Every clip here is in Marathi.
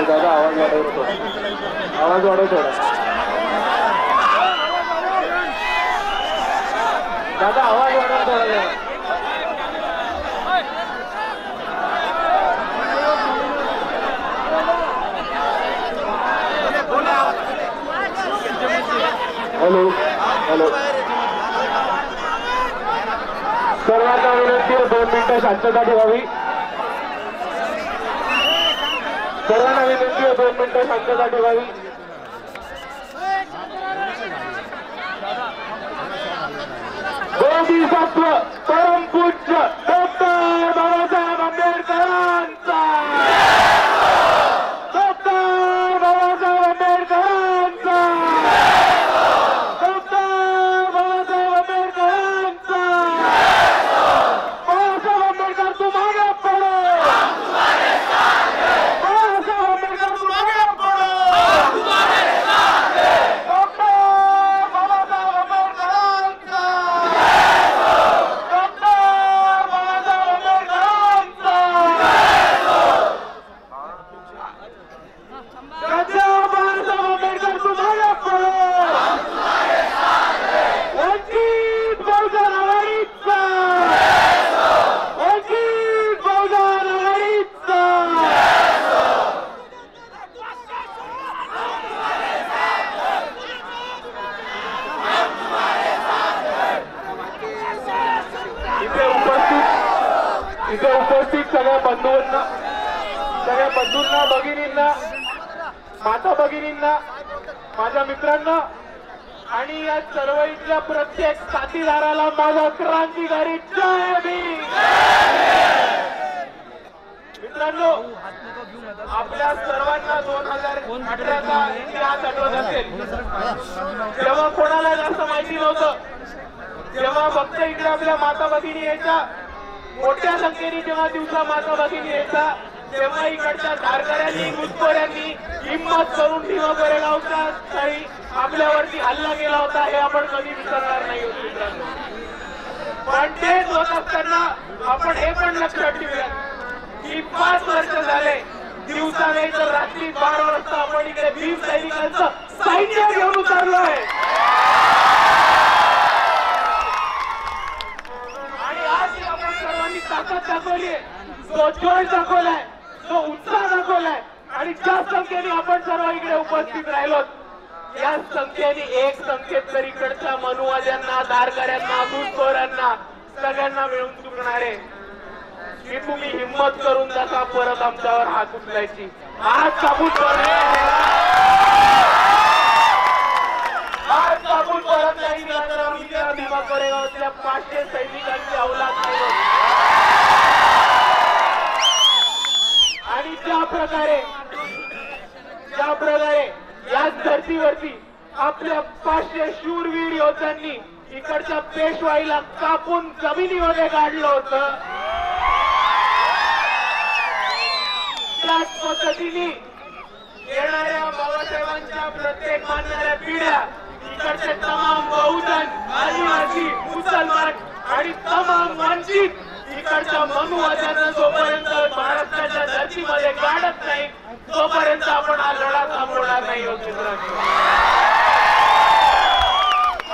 दादा आवाज वाढवतो, आवाज वाढव थोडा दादा, आवाज वाढव थोडा. हॅलो हॅलो, सर्वांना विनंती 2 मिनिटं शांतता ठेवावी. सर्वांना विनंती 2 मिनिटं शांतता ठेवावी. बोधिसत्व परमपूज्य डॉक्टर बाबासाहेब आंबेडकरांचा, डॉक्टर बाबासाहेब आंबेडकरांचा, डॉक्टर बाबासाहेब आंबेडकरांचा. बाबासाहेब आंबेडकर तू मागे पडो, बाबासाहेब आंबेडकर तू मागे पडो. इथे उपस्थित सगळ्या बंधूंना, भगिनींना, माता भगिनींना, माझ्या मित्रांना आणि या चळवळीतल्या प्रत्येक साथीदाराला माझा क्रांतिकारी जय भीम. मित्रांनो, आपल्या सर्वांना 2018चा इतिहास आठवत असेल. तेव्हा कोणाला जास्त माहिती नव्हतं. जेव्हा फक्त इकडे आपल्या माता भगिनी यायच्या, मोठ्या संख्येने जेव्हा दिवसा माता भगिनी यायचा, तेव्हा इकडच्या धारकऱ्यांनी, घुसखोऱ्यांनी हिंमत करून भीमा कोरेगावच्या स्थळी आपल्यावरती हल्ला केला होता. हे आपण कधी विसरणार नाही होतो मित्रांनो. पण तेच होत असताना आपण हे पण लक्षात ठेवूया की 5 वर्ष झाले, दिवसा नाही तर रात्री 12 वाजता आपण इकडे भीम सैनिकांचं सैन्य घेऊन उतरलो आहे. आणि आज आपण सर्वांनी ताकद दाखवली, जो जोश दाखवलाय, जो उत्साह दाखवलाय आणि ज्या संख्येने आपण सर्व इकडे उपस्थित राहिलो, या संख्येने एक संख्येत तर इकडच्या मनुवाद्यांना, धारकऱ्यांना, घुसखोरांना सगळ्यांना मिळून चुकणारे की तुम्ही हिंमत करून जसा परत आमच्यावर हात उचलायची. आज काबूल परत नाही दिला तर आम्ही त्या भीमा कोरेगावातल्या 500 सैनिकांची अवलाद नाही. आणि ज्या प्रकारे याच धर्तीवरती आपल्या 500 शूरवीर योद्ध्यांनी इकडच्या पेशवाईला कापून जमिनीमध्ये काढलं होतं, त्याच पद्धतीने येणाऱ्या बाबासाहेबांच्या प्रत्येक मानणाऱ्या पिढ्या, इकडचे तमाम बहुजन, आदिवासी, मुसलमान आणि तमाम वंचित इकडच्या मनुवाद्यांना जोपर्यंत महाराष्ट्राच्या धर्तीमध्ये काढत नाही, तोपर्यंत आपण हा लढा थांबवणार नाही होत मित्रांनो.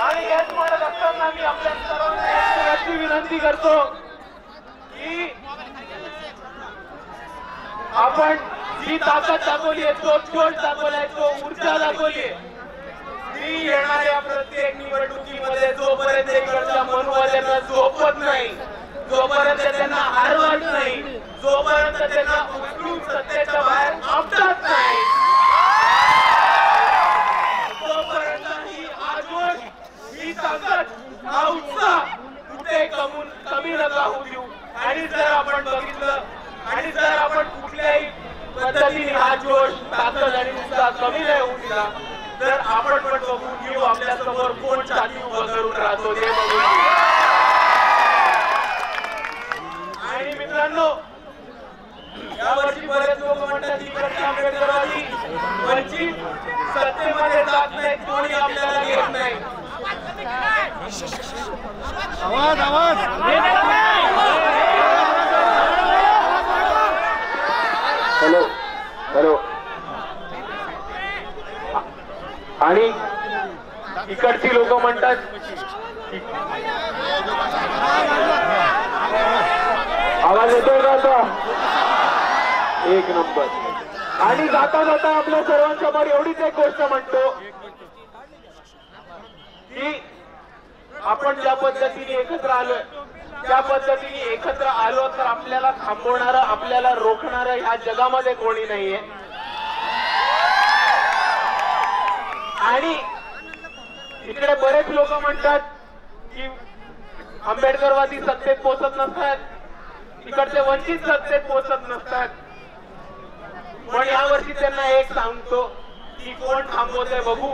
आणि हेच म्हणत असताना मी आपल्या सर्वांना एक विनंती करतो की आपण जी ताकद दाखवली आहे, तो जोश दाखवलाय, तो ऊर्जा दाखवली आहे, ती येणाऱ्या प्रत्येक निवडणुकीमध्ये जोपर्यंत इकडच्या मनुवाद्यांना झोपत नाही, जोपर्यंत त्यांना हरवत नाही, जोपर्यंत त्यांना उचलून सत्तेच्या बाहेर आपटत नाही, तोपर्यंत हा जोश, ही ताकद, हा उत्साह कुठे कमी नका होऊ देऊ. आणि जर आपण बघितलं आणि जर आपण कुठल्याही पद्धतीने हा जोश, ताकद आणि उत्साह कमी नाही होऊ दिला तर आपण पण बघून घेऊ आपल्या समोर कोण छाती उभं करून राहतो ते बघून. आणि मित्रांनो, यावर्षी बरेच लोक म्हणतात इकडच्या आंबेडकरवादी वंचित सत्तेमध्ये जात नाही, कोणी आपल्याला घेत नाही. हॅलो हॅलो आणि इकडची लोक म्हणतात आवाज येतोय का आता? एक नंबर. आणि जाता जाता आपल्या सर्वांसमोर एवढीच एक गोष्ट म्हणतो की आपण ज्या पद्धतीने एकत्र आलोय त्या पद्धतीने एकत्र आलो तर आपल्याला थांबवणारं आपल्याला रोखणारं ह्या जगामध्ये कोणी नाहीये. आणि इकडे बरेच लोक म्हणतात की आंबेडकरवादी सत्तेत पोहोचत नसतात, इकडचे वंचित सत्तेत पोहोचत नसतात. पण यावर्षी त्यांना एक सांगतो की कोण थांबवतंय बघू.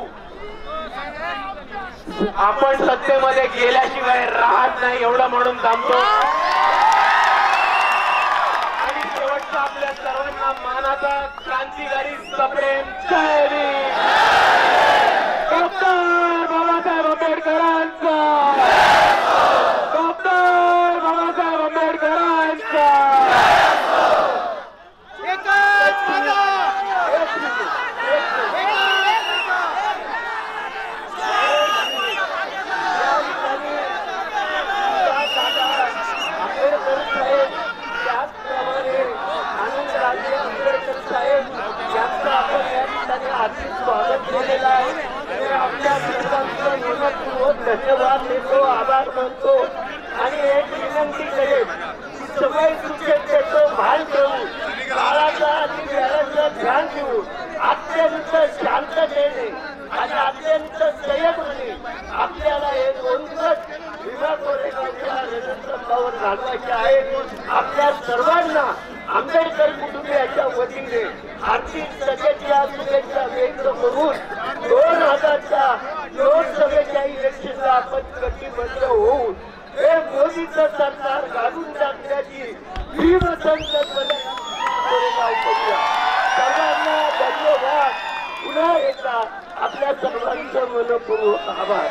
आपण सत्तेमध्ये गेल्याशिवाय राहत नाही एवढं म्हणून थांबतो. आणि शेवटचा आपल्या सर्वांना मानाचा क्रांतिकारी सप्रेम जय भीम. डॉक्टर बाबासाहेब आंबेडकरांचा, डॉक्टर बाबासाहेब आंबेडकरांचा. धन्यवाद देतो, आभार मानतो आणि एक विनंती करेन सगळे चुकीचे भान ठेवू, काळाचा आणि वेळाचं ध्यान देऊ, अत्यंत शांततेने आणि अत्यंत संयमाने आपल्याला हे दोनच भीमा कोरेगावच्या रणसंग्रामावर घालवायचे आहे. आपल्या सर्वांना आंबेडकर कुटुंबियाच्या वतीने आर्थिक शुभेच्छा व्यक्त करून 2000च्या लोकसभेच्या इलेक्शनला आपण कटिबद्ध होऊन हे मोदीचं सरकार घालून टाकण्याची भीम संकल्पना कोरेगाव करूया. सर्वांना धन्यवाद. पुन्हा एकदा आपल्या सर्वांचं मनपूर्वक आभार.